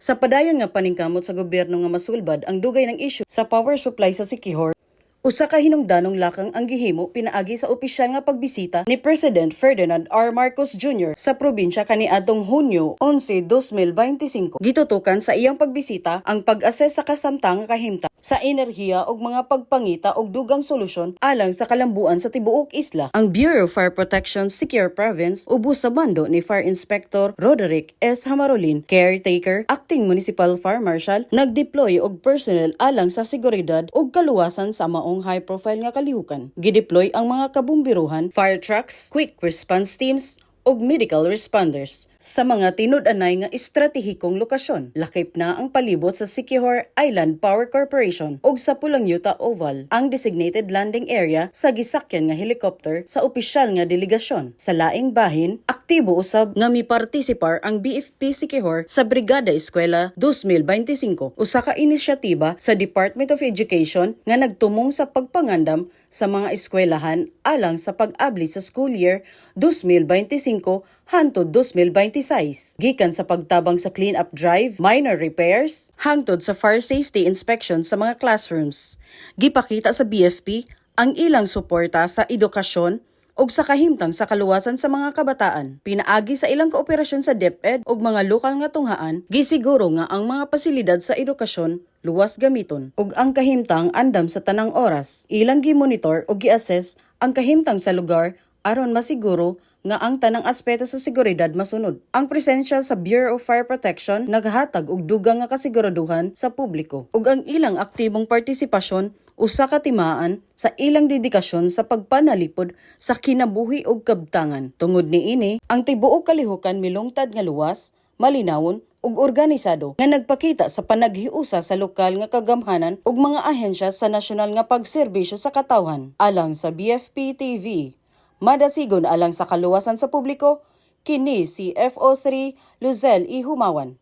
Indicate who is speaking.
Speaker 1: Sa padayon nga paningkamot sa gobyerno nga masulbad ang dugay ng issue sa power supply sa Siquijor, usa ka hinungdanong lakang ang gihimo pinaagi sa opisyal nga pagbisita ni President Ferdinand R. Marcos Jr. sa probinsya kaniadtong Hunyo 11, 2025. Gitutukan sa iyang pagbisita ang pag-assess sa kasamtang nga kahimtang sa enerhiya ug mga pagpangita og dugang solusyon alang sa kalambuan sa tibuok isla. Ang Bureau of Fire Protection Siquijor Province ubos sa mando ni Fire Inspector Roderick S. Hamarolin, caretaker, acting municipal fire marshal, nagdeploy og personnel alang sa seguridad ug kaluwasan sa maong high-profile nga kalihukan. Gideploy ang mga kabumbiruhan, fire trucks, quick response teams, ug medical responders sa mga tinud-anay nga estratehikong lokasyon. Lakip na ang palibot sa Siquijor Island Power Corporation ug sa Pulang Yuta Oval ang designated landing area sa gisakyan nga helicopter sa opisyal nga delegasyon. Sa laing bahin, aktibo usab nga mipartisipar ang BFP Siquijor sa Brigada Eskwela 2025, usa ka inisyatiba sa Department of Education nga nagtumong sa pagpangandam sa mga eskwelahan alang sa pag-abli sa school year 2025 hangtod 2026. Gikan sa pagtabang sa clean-up drive, minor repairs, hangtod sa fire safety inspection sa mga classrooms. Gipakita sa BFP ang ilang suporta sa edukasyon ug sa kahimtang sa kaluwasan sa mga kabataan. Pinaagi sa ilang kooperasyon sa DepEd ug mga lokal nga tunghaan, gisiguro nga ang mga pasilidad sa edukasyon luwas gamiton ug ang kahimtang andam sa tanang oras. Ilang gi-monitor ug gi-assess ang kahimtang sa lugar aron masiguro nga ang tanang aspeto sa seguridad masunod. Ang presensya sa Bureau of Fire Protection naghatag og dugang nga kasiguraduhan sa publiko ug ang ilang aktibong partisipasyon usa ka timaan sa ilang dedikasyon sa pagpanalipod sa kinabuhi ug kabtangan. Tungod niini, ang tibuok kalihukan milungtad nga luwas, malinawon ug organisado nga nagpakita sa panaghiusa sa lokal nga kagamhanan ug mga ahensya sa nasyonal nga pagserbisyo sa katawhan. Alang sa BFP TV, madasigon alang sa kaluwasan sa publiko, kini si FO3 Luzel E. Humawan.